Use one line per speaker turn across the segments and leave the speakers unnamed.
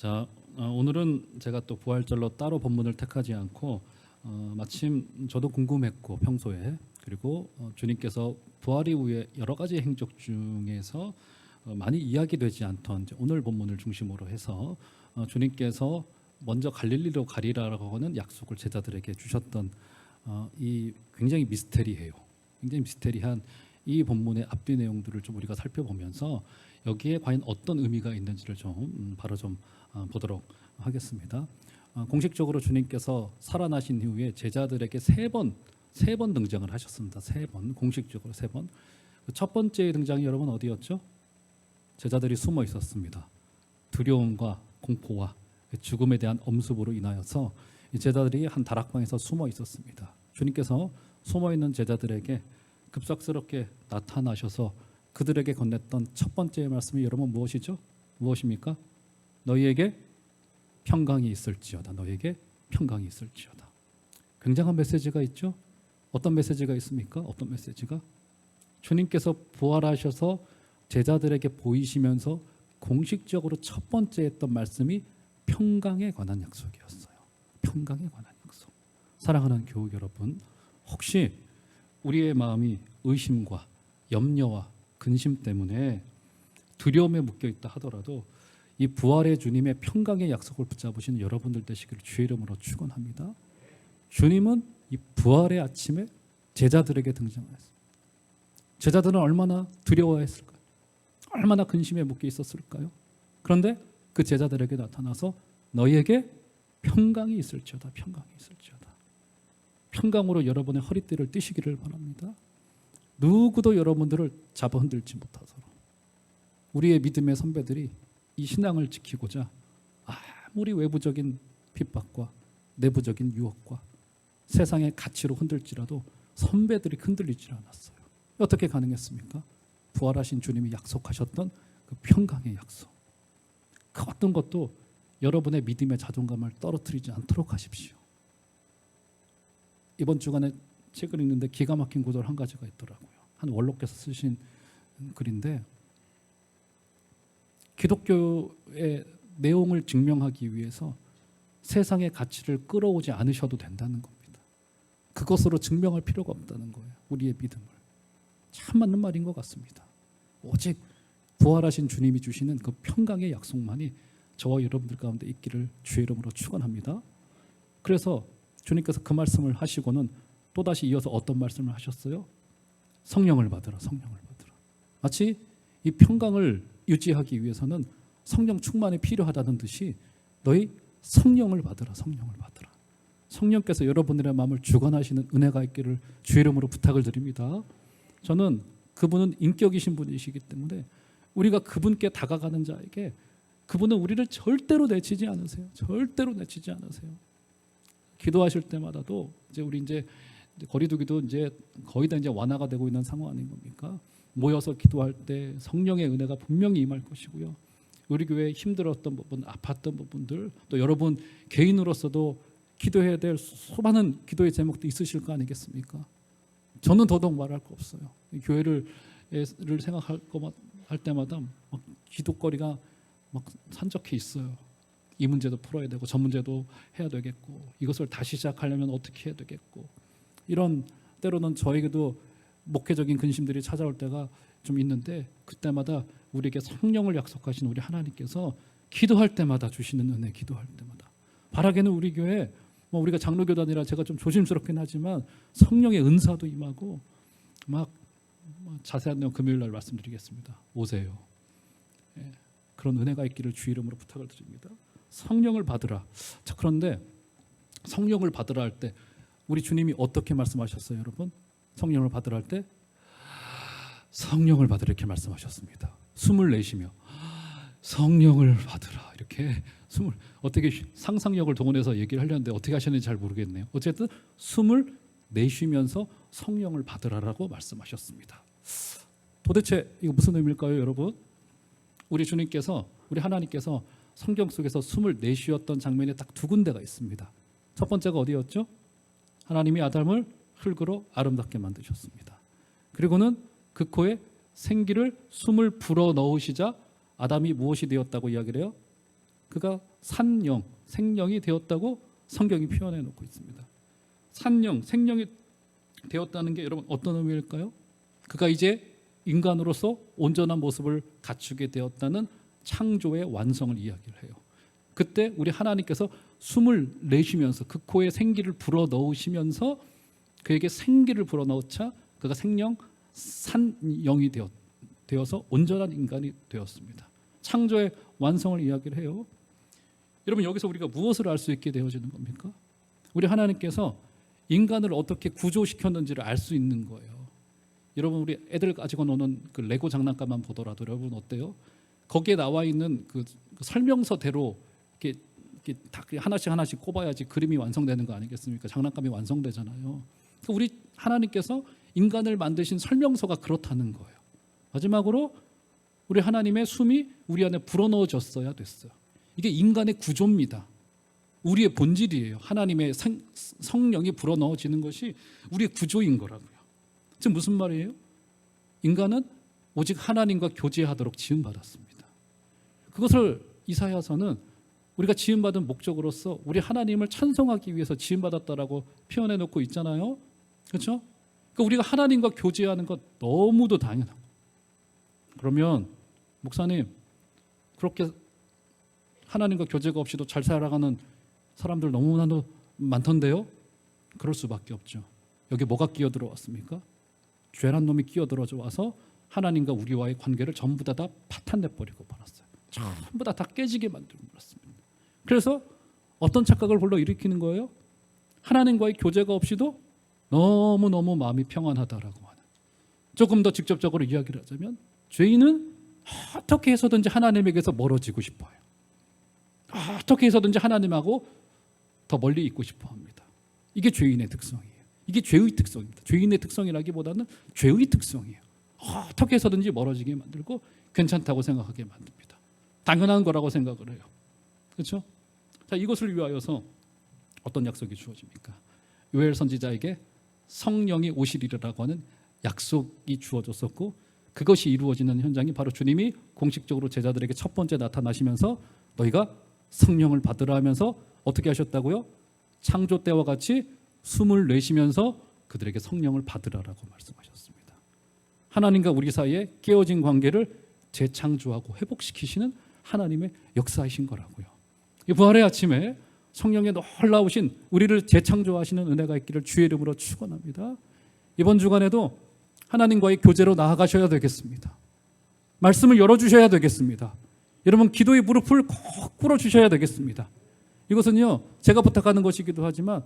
자, 오늘은 제가 또 부활절로 따로 본문을 택하지 않고 마침 저도 궁금했고 평소에 그리고 주님께서 부활 이후에 여러 가지 행적 중에서 많이 이야기되지 않던 오늘 본문을 중심으로 해서 주님께서 먼저 갈릴리로 가리라라고 하는 약속을 제자들에게 주셨던 이 굉장히 미스테리해요. 굉장히 미스테리한 이 본문의 앞뒤 내용들을 좀 우리가 살펴보면서 여기에 과연 어떤 의미가 있는지를 좀 바로 좀 보도록 하겠습니다. 공식적으로 주님께서 살아나신 이후에 제자들에게 세 번 등장을 하셨습니다. 세 번, 공식적으로 세 번. 첫 번째 등장이 여러분 어디였죠? 제자들이 숨어 있었습니다. 두려움과 공포와 죽음에 대한 엄습으로 인하여서 제자들이 한 다락방에서 숨어 있었습니다. 주님께서 숨어 있는 제자들에게 급작스럽게 나타나셔서 그들에게 건넸던 첫 번째 말씀이 여러분 무엇이죠? 무엇입니까? 너희에게 평강이 있을지어다. 너희에게 평강이 있을지어다. 굉장한 메시지가 있죠. 어떤 메시지가 있습니까? 어떤 메시지가? 주님께서 부활하셔서 제자들에게 보이시면서 공식적으로 첫 번째 했던 말씀이 평강에 관한 약속이었어요. 평강에 관한 약속. 사랑하는 교우 여러분, 혹시 우리의 마음이 의심과 염려와 근심 때문에 두려움에 묶여 있다 하더라도 이 부활의 주님의 평강의 약속을 붙잡으시는 여러분들 되시기를 주의 이름으로 축원합니다. 주님은 이 부활의 아침에 제자들에게 등장하였습니다. 제자들은 얼마나 두려워했을까요? 얼마나 근심에 묶여 있었을까요? 그런데 그 제자들에게 나타나서 너희에게 평강이 있을지어다. 평강이 있을지어다. 평강으로 여러분의 허리띠를 띠시기를 바랍니다. 누구도 여러분들을 잡아 흔들지 못하도록 우리의 믿음의 선배들이 이 신앙을 지키고자 아무리 외부적인 핍박과 내부적인 유혹과 세상의 가치로 흔들지라도 선배들이 흔들리지 않았어요. 어떻게 가능했습니까? 부활하신 주님이 약속하셨던 그 평강의 약속. 그 어떤 것도 여러분의 믿음의 자존감을 떨어뜨리지 않도록 하십시오. 이번 주간에 책을 읽는데 기가 막힌 구절 한 가지가 있더라고요. 한 원로께서 쓰신 글인데 기독교의 내용을 증명하기 위해서 세상의 가치를 끌어오지 않으셔도 된다는 겁니다. 그것으로 증명할 필요가 없다는 거예요. 우리의 믿음을. 참 맞는 말인 것 같습니다. 오직 부활하신 주님이 주시는 그 평강의 약속만이 저와 여러분들 가운데 있기를 주의 이름으로 축원합니다. 그래서 주님께서 그 말씀을 하시고는 또다시 이어서 어떤 말씀을 하셨어요? 성령을 받으라. 성령을 받으라. 마치 이 평강을 유지하기 위해서는 성령 충만이 필요하다는 듯이 너희 성령을 받으라. 성령을 받으라. 성령께서 여러분들의 마음을 주관하시는 은혜가 있기를 주의 이름으로 부탁을 드립니다. 저는 그분은 인격이신 분이시기 때문에 우리가 그분께 다가가는 자에게 그분은 우리를 절대로 내치지 않으세요. 절대로 내치지 않으세요. 기도하실 때마다도 우리 거리두기도 거의 다 완화가 되고 있는 상황 아닌 겁니까? 모여서 기도할 때 성령의 은혜가 분명히 임할 것이고요. 우리 교회에 힘들었던 부분, 아팠던 부분들, 또 여러분 개인으로서도 기도해야 될 수많은 기도의 제목도 있으실 거 아니겠습니까? 저는 더더욱 말할 거 없어요. 교회를 생각할 때마다 막 기도거리가 막 산적해 있어요. 이 문제도 풀어야 되고 저 문제도 해야 되겠고 이것을 다시 시작하려면 어떻게 해야 되겠고 이런 때로는 저에게도 목회적인 근심들이 찾아올 때가 좀 있는데 그때마다 우리에게 성령을 약속하신 우리 하나님께서 기도할 때마다 주시는 은혜, 기도할 때마다 바라게는 우리 교회 우리가 장로교단이라 제가 좀 조심스럽긴 하지만 성령의 은사도 임하고 막 자세한 내용 금요일 날 말씀드리겠습니다. 오세요. 예, 그런 은혜가 있기를 주의 이름으로 부탁을 드립니다. 성령을 받으라. 자, 그런데 성령을 받으라 할 때 우리 주님이 어떻게 말씀하셨어요, 여러분? 성령을 받으라 할 때 성령을 받으라 이렇게 말씀하셨습니다. 숨을 내쉬며 성령을 받으라 이렇게 숨을 어떻게 상상력을 동원해서 얘기를 하려는데 어떻게 하셨는지 잘 모르겠네요. 어쨌든 숨을 내쉬면서 성령을 받으라라고 말씀하셨습니다. 도대체 이거 무슨 의미일까요, 여러분? 우리 주님께서 우리 하나님께서 성경 속에서 숨을 내쉬었던 장면이 딱 두 군데가 있습니다. 첫 번째가 어디였죠? 하나님이 아담을 흙으로 아름답게 만드셨습니다. 그리고는 그 코에 생기를 숨을 불어 넣으시자 아담이 무엇이 되었다고 이야기를 해요? 그가 산영, 생령이 되었다고 성경이 표현해 놓고 있습니다. 산영, 생령이 되었다는 게 여러분 어떤 의미일까요? 그가 이제 인간으로서 온전한 모습을 갖추게 되었다는 창조의 완성을 이야기를 해요. 그때 우리 하나님께서 숨을 내쉬면서 그 코에 생기를 불어넣으시면서 그에게 생기를 불어넣자 그가 생령 산영이 되어서 온전한 인간이 되었습니다. 창조의 완성을 이야기를 해요. 여러분 여기서 우리가 무엇을 알 수 있게 되어지는 겁니까? 우리 하나님께서 인간을 어떻게 구조시켰는지를 알 수 있는 거예요. 여러분 우리 애들 가지고 노는 그 레고 장난감만 보더라도 여러분 어때요? 거기에 나와 있는 그 설명서대로 이렇게 다 하나씩 꼽아야지 그림이 완성되는 거 아니겠습니까? 장난감이 완성되잖아요. 그러니까 우리 하나님께서 인간을 만드신 설명서가 그렇다는 거예요. 마지막으로 우리 하나님의 숨이 우리 안에 불어넣어졌어야 됐어요. 이게 인간의 구조입니다. 우리의 본질이에요. 하나님의 성령이 불어넣어지는 것이 우리의 구조인 거라고요. 지금 무슨 말이에요? 인간은 오직 하나님과 교제하도록 지음받았습니다. 그것을 이사야서는 우리가 지음받은 목적으로서 우리 하나님을 찬송하기 위해서 지음받았다라고 표현해 놓고 있잖아요. 그렇죠? 그러니까 우리가 하나님과 교제하는 것 너무도 당연하고, 그러면 목사님 그렇게 하나님과 교제가 없이도 잘 살아가는 사람들 너무나도 많던데요? 그럴 수밖에 없죠. 여기 뭐가 끼어들어왔습니까? 죄란 놈이 끼어들어져 와서 하나님과 우리와의 관계를 전부 다 파탄내버리고 말았어요. 전부 다 깨지게 만들고 말았습니다. 그래서 어떤 착각을 불러일으키는 거예요? 하나님과의 교제가 없이도 너무너무 마음이 평안하다라고 하는, 조금 더 직접적으로 이야기를 하자면 죄인은 어떻게 해서든지 하나님에게서 멀어지고 싶어요. 어떻게 해서든지 하나님하고 더 멀리 있고 싶어 합니다. 이게 죄인의 특성이에요. 이게 죄의 특성입니다. 죄인의 특성이라기보다는 죄의 특성이에요. 어떻게 해서든지 멀어지게 만들고 괜찮다고 생각하게 만듭니다. 당연한 거라고 생각을 해요. 그렇죠? 자, 이것을 위하여서 어떤 약속이 주어집니까? 요엘 선지자에게 성령이 오시리라고 하는 약속이 주어졌었고, 그것이 이루어지는 현장이 바로 주님이 공식적으로 제자들에게 첫 번째 나타나시면서 너희가 성령을 받으라 하면서 어떻게 하셨다고요? 창조 때와 같이 숨을 내쉬면서 그들에게 성령을 받으라라고 말씀하셨습니다. 하나님과 우리 사이에 깨어진 관계를 재창조하고 회복시키시는 하나님의 역사이신 거라고요. 이 부활의 아침에 성령의 놀라우신 우리를 재창조하시는 은혜가 있기를 주의 이름으로 축원합니다. 이번 주간에도 하나님과의 교제로 나아가셔야 되겠습니다. 말씀을 열어주셔야 되겠습니다. 여러분 기도의 무릎을 꼭 꿇어주셔야 되겠습니다. 이것은요 제가 부탁하는 것이기도 하지만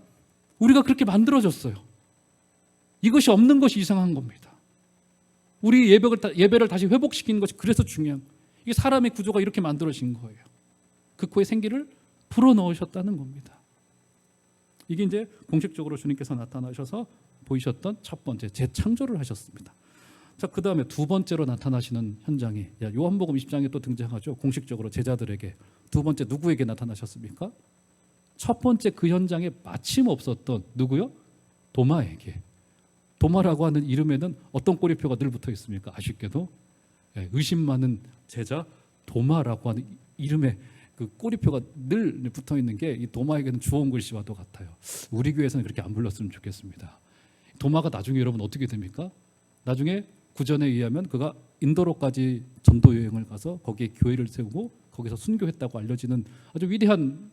우리가 그렇게 만들어졌어요. 이것이 없는 것이 이상한 겁니다. 우리 예배를 다시 회복시키는 것이 그래서 중요한 거예요. 이게 사람의 구조가 이렇게 만들어진 거예요. 그 코에 생기를 불어넣으셨다는 겁니다. 이게 이제 공식적으로 주님께서 나타나셔서 보이셨던 첫 번째 재창조를 하셨습니다. 자, 그 다음에 두 번째로 나타나시는 현장이 요한복음 20장에 또 등장하죠. 공식적으로 제자들에게 두 번째 누구에게 나타나셨습니까? 첫 번째 그 현장에 마침 없었던 누구요? 도마에게. 도마라고 하는 이름에는 어떤 꼬리표가 늘 붙어 있습니까? 아쉽게도 의심 많은 제자 도마라고 하는 이름에 그 꼬리표가 늘 붙어 있는 게 이 도마에게는 주어온 글씨와도 같아요. 우리 교회에서는 그렇게 안 불렀으면 좋겠습니다. 도마가 나중에 여러분 어떻게 됩니까? 나중에 구전에 의하면 그가 인도로까지 전도 여행을 가서 거기에 교회를 세우고 거기서 순교했다고 알려지는 아주 위대한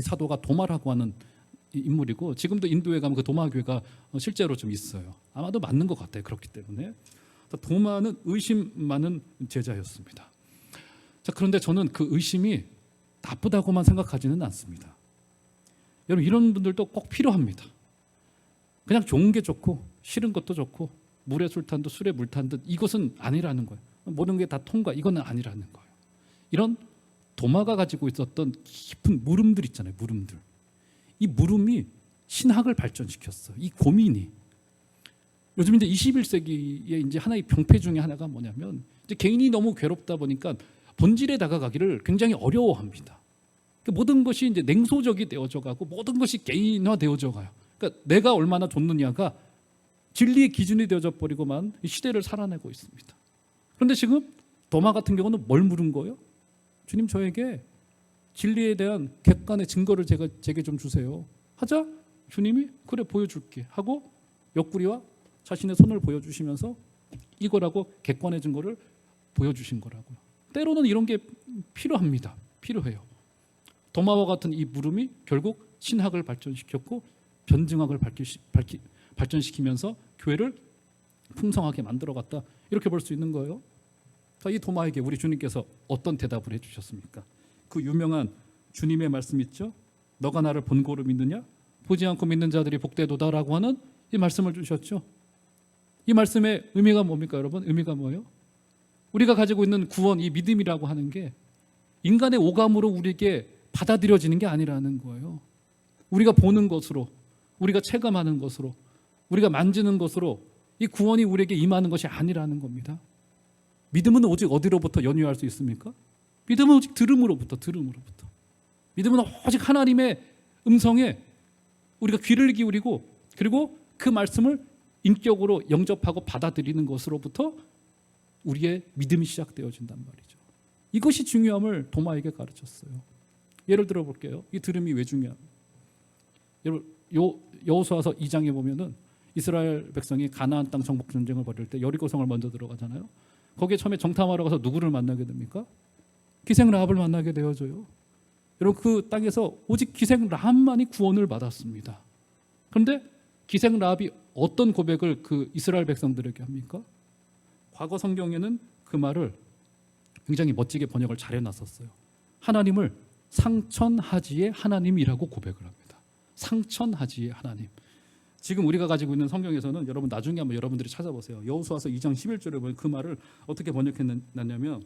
사도가 도마라고 하는 인물이고, 지금도 인도에 가면 그 도마 교회가 실제로 좀 있어요. 아마도 맞는 것 같아요. 그렇기 때문에 도마는 의심 많은 제자였습니다. 자, 그런데 저는 그 의심이 나쁘다고만 생각하지는 않습니다. 여러분 이런 분들도 꼭 필요합니다. 그냥 좋은 게 좋고 싫은 것도 좋고 물에 술 탄 듯 술에 물 탄 듯 이것은 아니라는 거예요. 모든 게 다 통과, 이거는 아니라는 거예요. 이런 도마가 가지고 있었던 깊은 물음들 있잖아요. 물음들. 이 물음이 신학을 발전시켰어요. 이 고민이. 요즘 이제 21세기의 이제 하나의 병폐 중에 하나가 뭐냐면 이제 개인이 너무 괴롭다 보니까 본질에 다가가기를 굉장히 어려워합니다. 모든 것이 이제 냉소적이 되어져 가고 모든 것이 개인화 되어져 가요. 그러니까 내가 얼마나 좋느냐가 진리의 기준이 되어져 버리고만 이 시대를 살아내고 있습니다. 그런데 지금 도마 같은 경우는 뭘 물은 거예요? 주님, 저에게 진리에 대한 객관의 증거를 제게 좀 주세요. 하자. 주님이 그래 보여줄게 하고 옆구리와 자신의 손을 보여주시면서 이거라고 객관의 증거를 보여주신 거라고요. 때로는 이런 게 필요합니다. 필요해요. 도마와 같은 이 물음이 결국 신학을 발전시켰고 변증학을 발전시키면서 교회를 풍성하게 만들어갔다. 이렇게 볼 수 있는 거예요. 이 도마에게 우리 주님께서 어떤 대답을 해주셨습니까? 그 유명한 주님의 말씀 있죠? 너가 나를 본고로 믿느냐? 보지 않고 믿는 자들이 복되도다라고 하는 이 말씀을 주셨죠. 이 말씀의 의미가 뭡니까 여러분? 의미가 뭐예요? 우리가 가지고 있는 구원, 이 믿음이라고 하는 게 인간의 오감으로 우리에게 받아들여지는 게 아니라는 거예요. 우리가 보는 것으로, 우리가 체감하는 것으로, 우리가 만지는 것으로 이 구원이 우리에게 임하는 것이 아니라는 겁니다. 믿음은 오직 어디로부터 연유할 수 있습니까? 믿음은 오직 들음으로부터. 믿음은 오직 하나님의 음성에 우리가 귀를 기울이고 그리고 그 말씀을 인격으로 영접하고 받아들이는 것으로부터 우리의 믿음이 시작되어진단 말이죠. 이것이 중요함을 도마에게 가르쳤어요. 예를 들어 볼게요. 이 들음이 왜 중요합니까? 여러분 여호수아서 2장에 보면은 이스라엘 백성이 가나안 땅 정복 전쟁을 벌일 때 여리고성을 먼저 들어가잖아요. 거기에 처음에 정탐하러 가서 누구를 만나게 됩니까? 기생 라합을 만나게 되어져요. 여러분 그 땅에서 오직 기생 라합만이 구원을 받았습니다. 그런데 기생 라합이 어떤 고백을 그 이스라엘 백성들에게 합니까? 과거 성경에는 그 말을 굉장히 멋지게 번역을 잘 해놨었어요. 하나님을 상천하지의 하나님이라고 고백을 합니다. 상천하지의 하나님. 지금 우리가 가지고 있는 성경에서는 여러분 나중에 한번 여러분들이 찾아보세요. 여호수아서 2장 11절에 보면 그 말을 어떻게 번역했냐면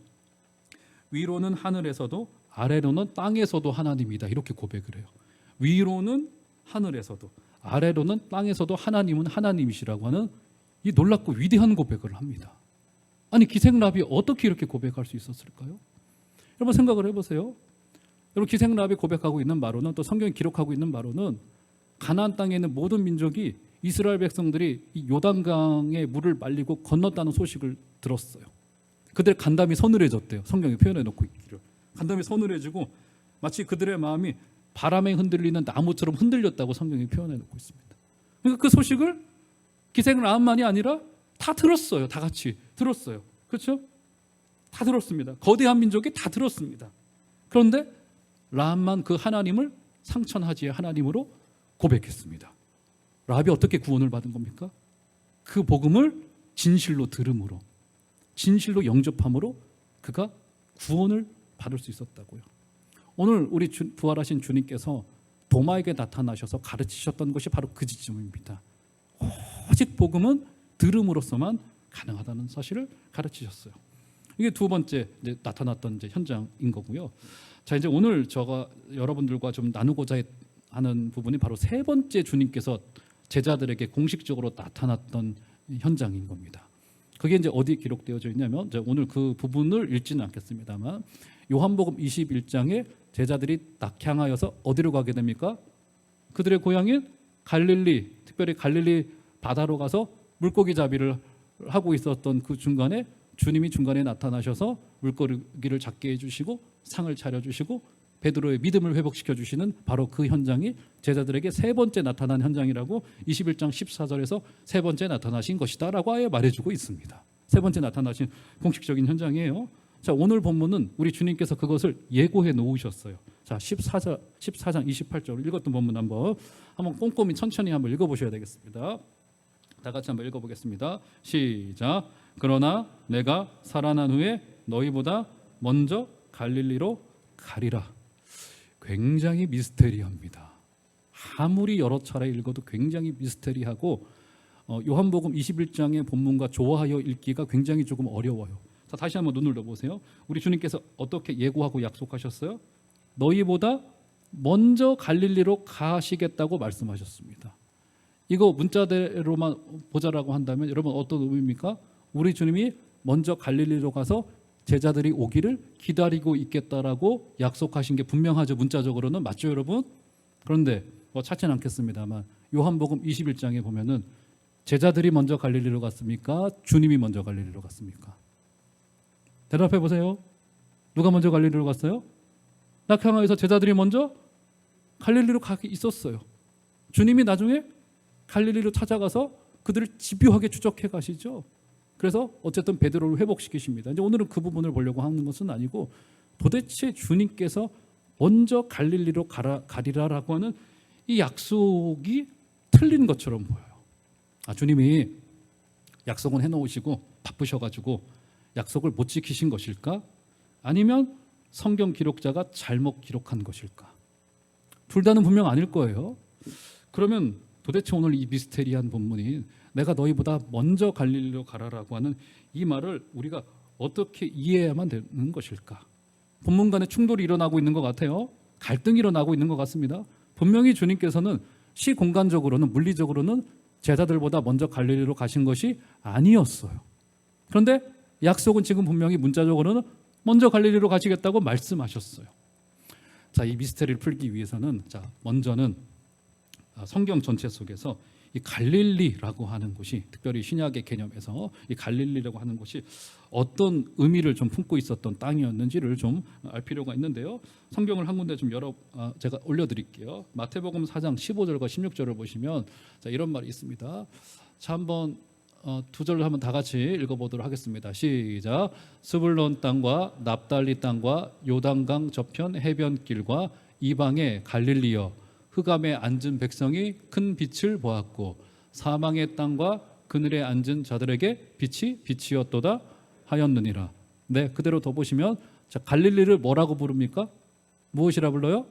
위로는 하늘에서도 아래로는 땅에서도 하나님이다 이렇게 고백을 해요. 위로는 하늘에서도 아래로는 땅에서도 하나님은 하나님이시라고 하는 이 놀랍고 위대한 고백을 합니다. 아니 기생라합이 어떻게 이렇게 고백할 수 있었을까요? 여러분 생각을 해보세요. 여러분 기생라합이 고백하고 있는 바로는 또 성경이 기록하고 있는 바로는 가나안 땅에 있는 모든 민족이 이스라엘 백성들이 이 요단강의 물을 말리고 건넜다는 소식을 들었어요. 그들 간담이 서늘해졌대요. 성경에 표현해 놓고 있기를. 간담이 서늘해지고 마치 그들의 마음이 바람에 흔들리는 나무처럼 흔들렸다고 성경이 표현해 놓고 있습니다. 그러니까 그 소식을 기생라합만이 아니라 다 들었어요. 다 같이 들었어요. 그렇죠? 다 들었습니다. 거대한 민족이 다 들었습니다. 그런데 라합만 그 하나님을 상천하지의 하나님으로 고백했습니다. 라합이 어떻게 구원을 받은 겁니까? 그 복음을 진실로 들음으로, 진실로 영접함으로 그가 구원을 받을 수 있었다고요. 오늘 우리 부활하신 주님께서 도마에게 나타나셔서 가르치셨던 것이 바로 그 지점입니다. 오직 복음은 들음으로서만 가능하다는 사실을 가르치셨어요. 이게 두 번째 이제 나타났던 이제 현장인 거고요. 자 이제 오늘 제가 여러분들과 좀 나누고자 하는 부분이 바로 세 번째 주님께서 제자들에게 공식적으로 나타났던 현장인 겁니다. 그게 이제 어디에 기록되어져 있냐면 오늘 그 부분을 읽지는 않겠습니다만 요한복음 21장에 제자들이 낙향하여서 어디로 가게 됩니까? 그들의 고향인 갈릴리, 특별히 갈릴리 바다로 가서 물고기 잡이를 하고 있었던 그 중간에 주님이 중간에 나타나셔서 물고기를 잡게 해주시고 상을 차려주시고 베드로의 믿음을 회복시켜 주시는 바로 그 현장이 제자들에게 세 번째 나타난 현장이라고 21장 14절에서 세 번째 나타나신 것이다 라고 아예 말해주고 있습니다. 세 번째 나타나신 공식적인 현장이에요. 자 오늘 본문은 우리 주님께서 그것을 예고해 놓으셨어요. 자 14장 28절 읽었던 본문 한번 꼼꼼히 천천히 한번 읽어보셔야 되겠습니다. 다 같이 한번 읽어보겠습니다. 시작. 그러나 내가 살아난 후에 너희보다 먼저 갈릴리로 가리라. 굉장히 미스테리합니다. 아무리 여러 차례 읽어도 굉장히 미스테리하고 요한복음 21장의 본문과 조화하여 읽기가 굉장히 조금 어려워요. 자, 다시 한번 눈을 넣어보세요. 우리 주님께서 어떻게 예고하고 약속하셨어요? 너희보다 먼저 갈릴리로 가시겠다고 말씀하셨습니다. 이거 문자대로만 보자라고 한다면 여러분 어떤 의미입니까? 우리 주님이 먼저 갈릴리로 가서 제자들이 오기를 기다리고 있겠다라고 약속하신 게 분명하죠. 문자적으로는 맞죠 여러분? 그런데 찾지는 않겠습니다만 요한복음 21장에 보면은 제자들이 먼저 갈릴리로 갔습니까? 주님이 먼저 갈릴리로 갔습니까? 대답해 보세요. 누가 먼저 갈릴리로 갔어요? 낙향하여서 제자들이 먼저 갈릴리로 가 있었어요. 주님이 나중에 갈릴리로 찾아가서 그들을 집요하게 추적해 가시죠. 그래서 어쨌든 베드로를 회복시키십니다. 이제 오늘은 그 부분을 보려고 하는 것은 아니고 도대체 주님께서 먼저 갈릴리로 가리라라고 하는 이 약속이 틀린 것처럼 보여요. 주님이 약속은 해놓으시고 바쁘셔가지고 약속을 못 지키신 것일까? 아니면 성경 기록자가 잘못 기록한 것일까? 둘 다는 분명 아닐 거예요. 그러면 도대체 오늘 이 미스테리한 본문이 내가 너희보다 먼저 갈릴리로 가라라고 하는 이 말을 우리가 어떻게 이해해야만 되는 것일까? 본문 간에 충돌이 일어나고 있는 것 같아요. 갈등이 일어나고 있는 것 같습니다. 분명히 주님께서는 시공간적으로는 물리적으로는 제자들보다 먼저 갈릴리로 가신 것이 아니었어요. 그런데 약속은 지금 분명히 문자적으로는 먼저 갈릴리로 가시겠다고 말씀하셨어요. 자, 이 미스터리를 풀기 위해서는 먼저는 성경 전체 속에서 이 갈릴리라고 하는 곳이 특별히 신약의 개념에서 이 갈릴리라고 하는 곳이 어떤 의미를 좀 품고 있었던 땅이었는지를 좀 알 필요가 있는데요. 성경을 한 군데 좀 제가 올려드릴게요. 마태복음 4장 15절과 16절을 보시면 이런 말이 있습니다. 자, 한번 두 절을 한번 다 같이 읽어보도록 하겠습니다. 시작. 스불론 땅과 납달리 땅과 요단강 저편 해변길과 이방의 갈릴리여, 흑암에 앉은 백성이 큰 빛을 보았고 사망의 땅과 그늘에 앉은 자들에게 빛이 빛이었도다 하였느니라. 네, 그대로 더 보시면 갈릴리를 뭐라고 부릅니까? 무엇이라 불러요?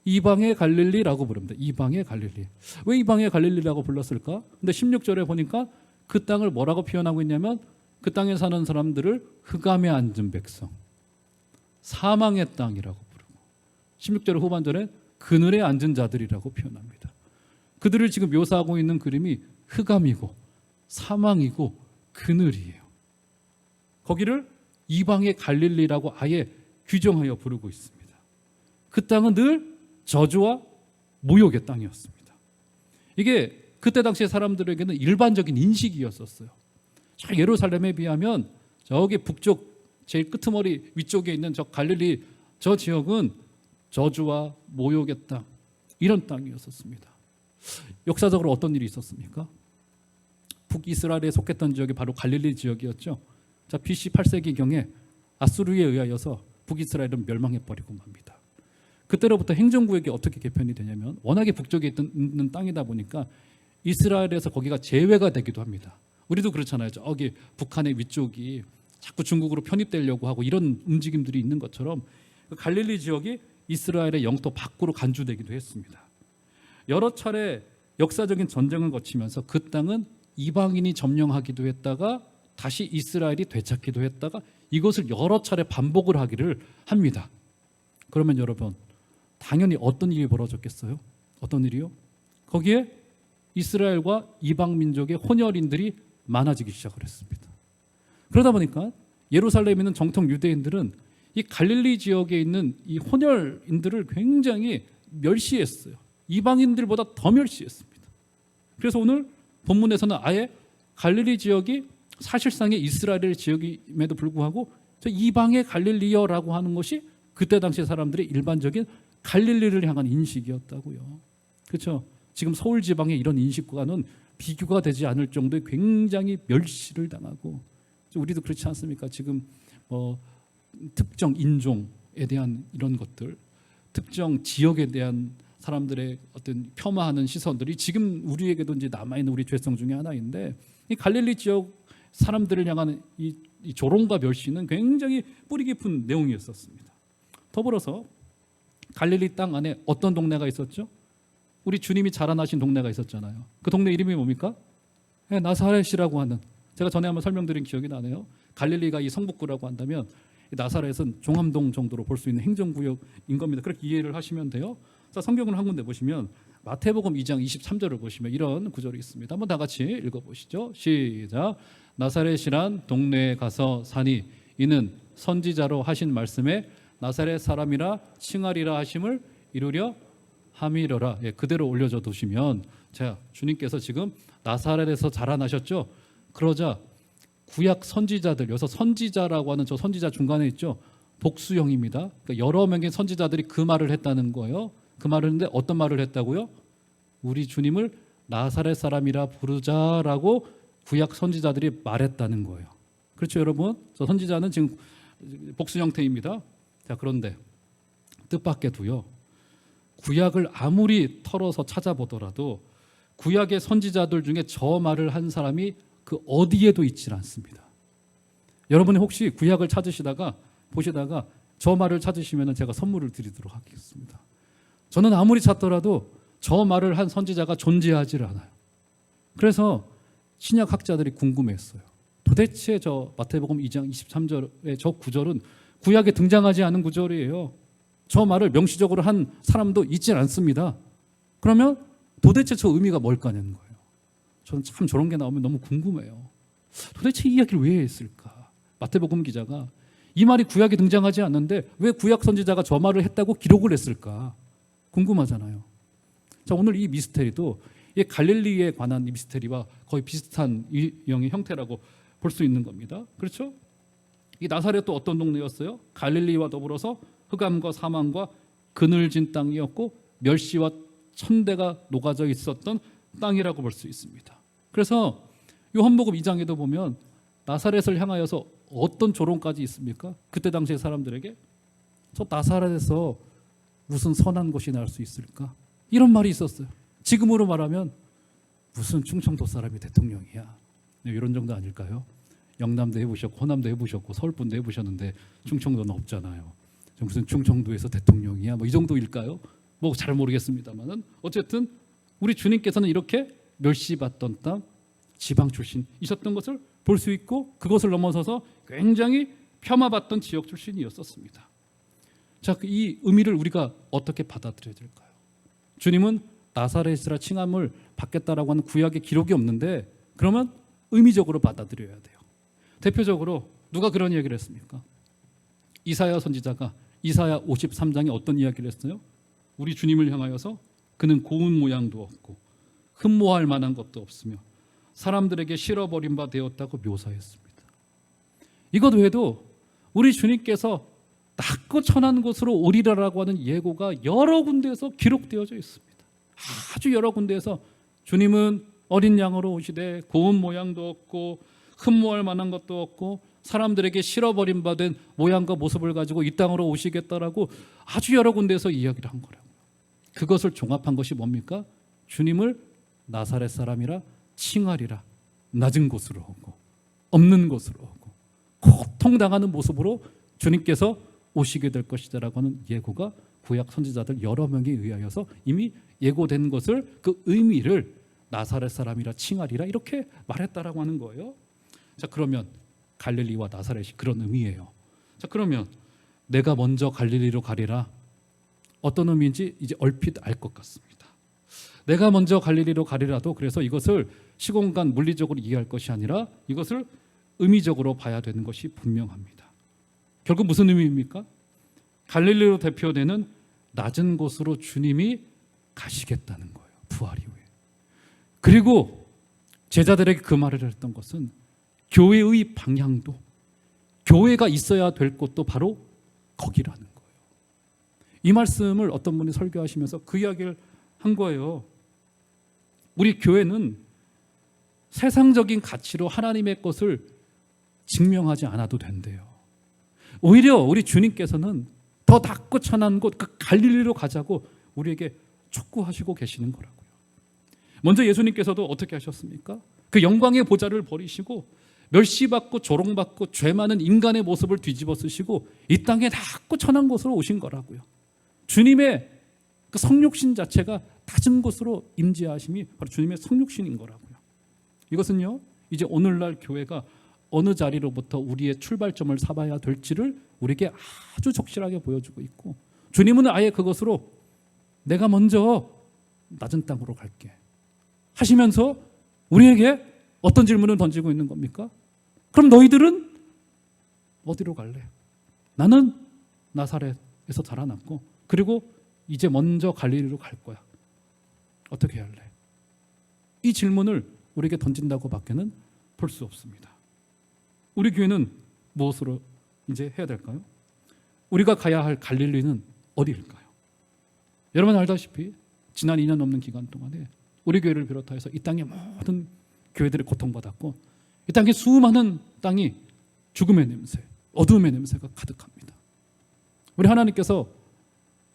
이방의 갈릴리라고 부릅니다. 이방의 갈릴리. 왜 이방의 갈릴리라고 불렀을까? 근데 16절에 보니까 그 땅을 뭐라고 표현하고 있냐면 그 땅에 사는 사람들을 흑암에 앉은 백성, 사망의 땅이라고 부르고 16절 후반절에 그늘에 앉은 자들이라고 표현합니다. 그들을 지금 묘사하고 있는 그림이 흑암이고 사망이고 그늘이에요. 거기를 이방의 갈릴리라고 아예 규정하여 부르고 있습니다. 그 땅은 늘 저주와 모욕의 땅이었습니다. 이게 그때 당시의 사람들에게는 일반적인 인식이었었어요. 예루살렘에 비하면 저기 북쪽 제일 끄트머리 위쪽에 있는 저 갈릴리 저 지역은 저주와 모욕의 땅, 이런 땅이었었습니다. 역사적으로 어떤 일이 있었습니까? 북이스라엘에 속했던 지역이 바로 갈릴리 지역이었죠. 자, BC 8세기경에 아수르에 의하여서 북이스라엘은 멸망해버리고 맙니다. 그때로부터 행정구역이 어떻게 개편이 되냐면 워낙에 북쪽에 있는 땅이다 보니까 이스라엘에서 거기가 제외가 되기도 합니다. 우리도 그렇잖아요. 저기 북한의 위쪽이 자꾸 중국으로 편입되려고 하고 이런 움직임들이 있는 것처럼 갈릴리 지역이 이스라엘의 영토 밖으로 간주되기도 했습니다. 여러 차례 역사적인 전쟁을 거치면서 그 땅은 이방인이 점령하기도 했다가 다시 이스라엘이 되찾기도 했다가 이것을 여러 차례 반복을 하기를 합니다. 그러면 여러분, 당연히 어떤 일이 벌어졌겠어요? 어떤 일이요? 거기에 이스라엘과 이방 민족의 혼혈인들이 많아지기 시작을 했습니다. 그러다 보니까 예루살렘에 있는 정통 유대인들은 이 갈릴리 지역에 있는 이 혼혈인들을 굉장히 멸시했어요. 이방인들보다 더 멸시했습니다. 그래서 오늘 본문에서는 아예 갈릴리 지역이 사실상의 이스라엘 지역임에도 불구하고 저 이방의 갈릴리여라고 하는 것이 그때 당시 사람들의 일반적인 갈릴리를 향한 인식이었다고요. 그렇죠? 지금 서울 지방의 이런 인식과는 비교가 되지 않을 정도의 굉장히 멸시를 당하고, 우리도 그렇지 않습니까? 지금 특정 인종에 대한 이런 것들, 특정 지역에 대한 사람들의 어떤 폄하하는 시선들이 지금 우리에게도 이제 남아있는 우리 죄성 중에 하나인데, 이 갈릴리 지역 사람들을 향한 이 조롱과 멸시는 굉장히 뿌리 깊은 내용이었었습니다. 더불어서 갈릴리 땅 안에 어떤 동네가 있었죠? 우리 주님이 자라나신 동네가 있었잖아요. 그 동네 이름이 뭡니까? 나사렛이라고 하는, 제가 전에 한번 설명드린 기억이 나네요. 갈릴리가 이 성북구라고 한다면 나사렛은 종암동 정도로 볼 수 있는 행정구역인 겁니다. 그렇게 이해를 하시면 돼요. 자, 성경을 한 군데 보시면 마태복음 2장 23절을 보시면 이런 구절이 있습니다. 한번 다 같이 읽어보시죠. 시작. 나사렛이란 동네에 가서 사니 이는 선지자로 하신 말씀에 나사렛 사람이라 칭하리라 하심을 이루려 함이러라. 그대로 올려줘 두시면, 자, 주님께서 지금 나사렛에서 자라나셨죠. 그러자 구약 선지자들, 여기서 선지자라고 하는 저 선지자 중간에 있죠. 복수형입니다. 그러니까 여러 명의 선지자들이 그 말을 했다는 거예요. 그 말을 했는데 어떤 말을 했다고요? 우리 주님을 나사렛 사람이라 부르자라고 구약 선지자들이 말했다는 거예요. 그렇죠, 여러분? 저 선지자는 지금 복수 형태입니다. 자, 그런데 뜻밖에도요, 구약을 아무리 털어서 찾아보더라도 구약의 선지자들 중에 저 말을 한 사람이 그 어디에도 있질 않습니다. 여러분이 혹시 구약을 찾으시다가 보시다가 저 말을 찾으시면 제가 선물을 드리도록 하겠습니다. 저는 아무리 찾더라도 저 말을 한 선지자가 존재하지 않아요. 그래서 신약 학자들이 궁금했어요. 도대체 저 마태복음 2장 23절의 저 구절은 구약에 등장하지 않은 구절이에요. 저 말을 명시적으로 한 사람도 있지 않습니다. 그러면 도대체 저 의미가 뭘까냐는 거예요. 저는 참 저런 게 나오면 너무 궁금해요. 도대체 이 이야기를 왜 했을까? 마태복음 기자가 이 말이 구약에 등장하지 않는데 왜 구약 선지자가 저 말을 했다고 기록을 했을까? 궁금하잖아요. 자, 오늘 이 미스테리도 이 갈릴리에 관한 이 미스테리와 거의 비슷한 유형의 형태라고 볼 수 있는 겁니다. 그렇죠? 이 나사렛도 어떤 동네였어요? 갈릴리와 더불어서 흑암과 사망과 그늘진 땅이었고 멸시와 천대가 녹아져 있었던 땅이라고 볼 수 있습니다. 그래서 요한복음 2장에도 보면 나사렛을 향하여서 어떤 조롱까지 있습니까? 그때 당시의 사람들에게 저 나사렛에서 무슨 선한 것이 날 수 있을까? 이런 말이 있었어요. 지금으로 말하면 무슨 충청도 사람이 대통령이야. 이런 정도 아닐까요? 영남도 해보셨고 호남도 해보셨고 서울분도 해보셨는데 충청도는 없잖아요. 무슨 충청도에서 대통령이야. 뭐 이 정도일까요? 뭐 잘 모르겠습니다만은 어쨌든 우리 주님께서는 이렇게 멸시받던 땅, 지방 출신이셨던 것을 볼 수 있고 그것을 넘어서서 굉장히 폄하받던 지역 출신이었었습니다. 자, 이 의미를 우리가 어떻게 받아들여야 될까요? 주님은 나사렛이라 칭함을 받겠다라고 하는 구약의 기록이 없는데 그러면 의미적으로 받아들여야 돼요. 대표적으로 누가 그런 이야기를 했습니까? 이사야 선지자가 이사야 53장에 어떤 이야기를 했어요? 우리 주님을 향하여서 그는 고운 모양도 없고 흠모할 만한 것도 없으며 사람들에게 실어버린 바 되었다고 묘사했습니다. 이것 외에도 우리 주님께서 낮고 천한 곳으로 오리라라고 하는 예고가 여러 군데에서 기록되어져 있습니다. 아주 여러 군데에서 주님은 어린 양으로 오시되 고운 모양도 없고 흠모할 만한 것도 없고 사람들에게 실어버린 바 된 모양과 모습을 가지고 이 땅으로 오시겠다라고 아주 여러 군데에서 이야기를 한 거라고요. 그것을 종합한 것이 뭡니까? 주님을 나사렛 사람이라 칭하리라. 낮은 곳으로 오고 없는 곳으로 오고 고통당하는 모습으로 주님께서 오시게 될 것이다라고 하는 예고가 구약 선지자들 여러 명에 의하여서 이미 예고된 것을 그 의미를 나사렛 사람이라 칭하리라 이렇게 말했다라고 하는 거예요. 자, 그러면 갈릴리와 나사렛이 그런 의미예요. 자, 그러면 내가 먼저 갈릴리로 가리라 어떤 의미인지 이제 얼핏 알 것 같습니다. 내가 먼저 갈릴리로 가리라도 그래서 이것을 시공간 물리적으로 이해할 것이 아니라 이것을 의미적으로 봐야 되는 것이 분명합니다. 결국 무슨 의미입니까? 갈릴리로 대표되는 낮은 곳으로 주님이 가시겠다는 거예요. 부활 이후에. 그리고 제자들에게 그 말을 했던 것은 교회의 방향도 교회가 있어야 될 곳도 바로 거기라는 거예요. 이 말씀을 어떤 분이 설교하시면서 그 이야기를 한 거예요. 우리 교회는 세상적인 가치로 하나님의 것을 증명하지 않아도 된대요. 오히려 우리 주님께서는 더 낮고 천한 곳 그 갈릴리로 가자고 우리에게 촉구하시고 계시는 거라고요. 먼저 예수님께서도 어떻게 하셨습니까? 그 영광의 보좌를 버리시고 멸시받고 조롱받고 죄 많은 인간의 모습을 뒤집어 쓰시고 이 땅에 낮고 천한 곳으로 오신 거라고요. 주님의 그 성육신 자체가 낮은 곳으로 임재하심이 바로 주님의 성육신인 거라고요. 이것은요, 이제 오늘날 교회가 어느 자리로부터 우리의 출발점을 삼아야 될지를 우리에게 아주 적실하게 보여주고 있고, 주님은 아예 그것으로 내가 먼저 낮은 땅으로 갈게 하시면서 우리에게 어떤 질문을 던지고 있는 겁니까? 그럼 너희들은 어디로 갈래? 나는 나사렛에서 자라났고 그리고 이제 먼저 갈릴리로 갈 거야. 어떻게 할래? 이 질문을 우리에게 던진다고 밖에는 볼 수 없습니다. 우리 교회는 무엇으로 이제 해야 될까요? 우리가 가야 할 갈릴리는 어디일까요? 여러분 알다시피 지난 2년 넘는 기간 동안에 우리 교회를 비롯해서 이 땅의 모든 교회들이 고통받았고 이 땅의 수많은 땅이 죽음의 냄새, 어둠의 냄새가 가득합니다. 우리 하나님께서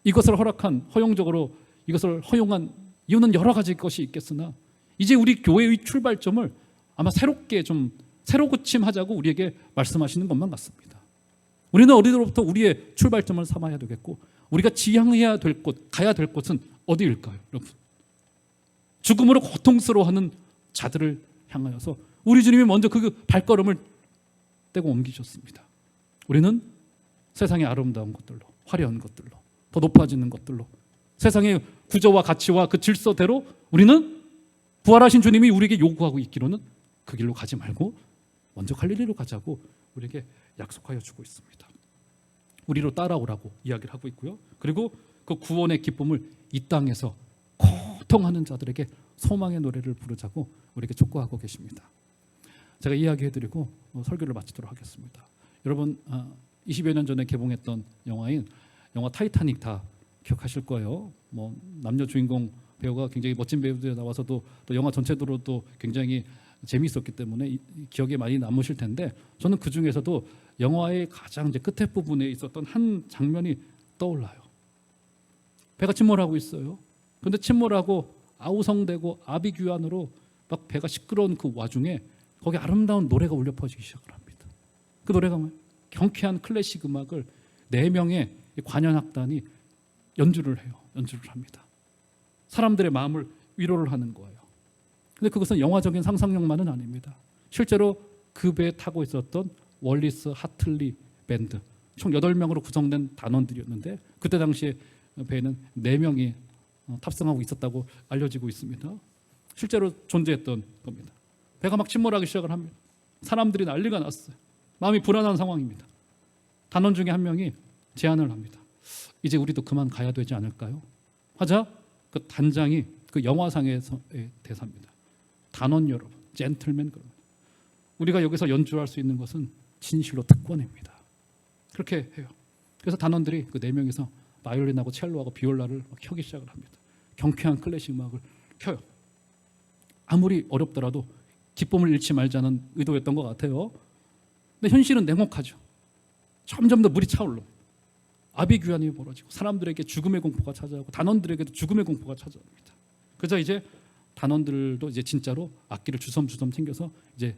이것을 허용적으로 이것을 허용한 이유는 여러 가지 것이 있겠으나 이제 우리 교회의 출발점을 아마 새로 고침하자고 우리에게 말씀하시는 것만 같습니다. 우리는 어디로부터 우리의 출발점을 삼아야 되겠고 우리가 지향해야 될 곳, 가야 될 곳은 어디일까요, 여러분? 죽음으로 고통스러워하는 자들을 향하여서 우리 주님이 먼저 그 발걸음을 떼고 옮기셨습니다. 우리는 세상의 아름다운 것들로, 화려한 것들로, 더 높아지는 것들로, 세상의 구조와 가치와 그 질서대로 우리는 부활하신 주님이 우리에게 요구하고 있기로는 그 길로 가지 말고 먼저 갈릴리로 가자고 우리에게 약속하여 주고 있습니다. 우리로 따라오라고 이야기를 하고 있고요. 그리고 그 구원의 기쁨을 이 땅에서 고통하는 자들에게 소망의 노래를 부르자고 우리에게 촉구하고 계십니다. 제가 이야기해드리고 설교를 마치도록 하겠습니다. 여러분 20여 년 전에 개봉했던 영화 타이타닉 다 기억하실 거예요. 뭐 남녀 주인공 배우가 굉장히 멋진 배우들이 나와서도 또 영화 전체적으로도 굉장히 재미있었기 때문에 기억에 많이 남으실 텐데 저는 그 중에서도 영화의 가장 이제 끝에 부분에 있었던 한 장면이 떠올라요. 배가 침몰하고 있어요. 그런데 침몰하고 아우성되고 아비규환으로 막 배가 시끄러운 그 와중에 거기 아름다운 노래가 울려 퍼지기 시작을 합니다. 그 노래가 뭐예요? 경쾌한 클래식 음악을 4명의 관현악단이 연주를 합니다. 사람들의 마음을 위로를 하는 거예요. 근데 그것은 영화적인 상상력만은 아닙니다. 실제로 그 배에 타고 있었던 월리스 하틀리 밴드 총 8명으로 구성된 단원들이었는데 그때 당시에 배에는 4명이 탑승하고 있었다고 알려지고 있습니다. 실제로 존재했던 겁니다. 배가 막 침몰하기 시작을 합니다. 사람들이 난리가 났어요. 마음이 불안한 상황입니다. 단원 중에 한 명이 제안을 합니다. 이제 우리도 그만 가야 되지 않을까요? 하자 그 단장이 그 영화상에서의 대사입니다. 단원 여러분, 젠틀맨, 우리가 여기서 연주할 수 있는 것은 진실로 특권입니다. 그렇게 해요. 그래서 단원들이 그 4명이서 바이올린하고 첼로하고 비올라를 막 켜기 시작을 합니다. 경쾌한 클래식 음악을 켜요. 아무리 어렵더라도 기쁨을 잃지 말자는 의도였던 것 같아요. 근데 현실은 냉혹하죠. 점점 더 물이 차올라. 아비규환이 벌어지고 사람들에게 죽음의 공포가 찾아오고 단원들에게도 죽음의 공포가 찾아옵니다. 그래서 이제 단원들도 이제 진짜로 악기를 주섬주섬 챙겨서 이제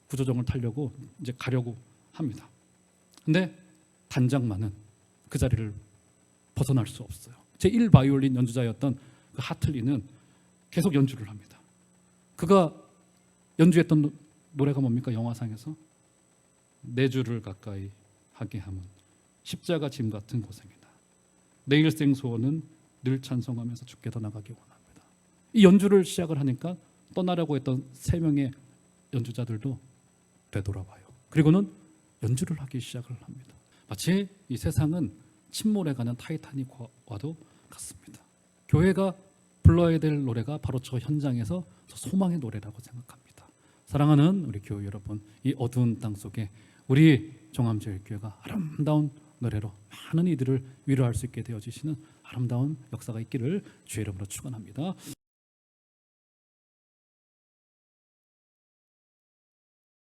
구조정을 타려고 이제 가려고 합니다. 근데 단장만은 그 자리를 벗어날 수 없어요. 제1 바이올린 연주자였던 그 하틀리는 계속 연주를 합니다. 그가 연주했던 노래가 뭡니까? 영화상에서 4주를 가까이 하게 함은 십자가 짐 같은 고생이다. 내 일생 소원은 늘 찬송하면서 주께 더 나가기 원합니다. 이 연주를 시작을 하니까 떠나려고 했던 3명의 연주자들도 되돌아와요. 그리고는 연주를 하기 시작을 합니다. 마치 이 세상은 침몰해가는 타이타닉과도 같습니다. 교회가 불러야 될 노래가 바로 저 현장에서 저 소망의 노래라고 생각합니다. 사랑하는 우리 교회 여러분, 이 어두운 땅 속에 우리 종암제일교회가 아름다운 노래로 많은 이들을 위로할 수 있게 되어지시는 아름다운 역사가 있기를 주의 이름으로 축원합니다.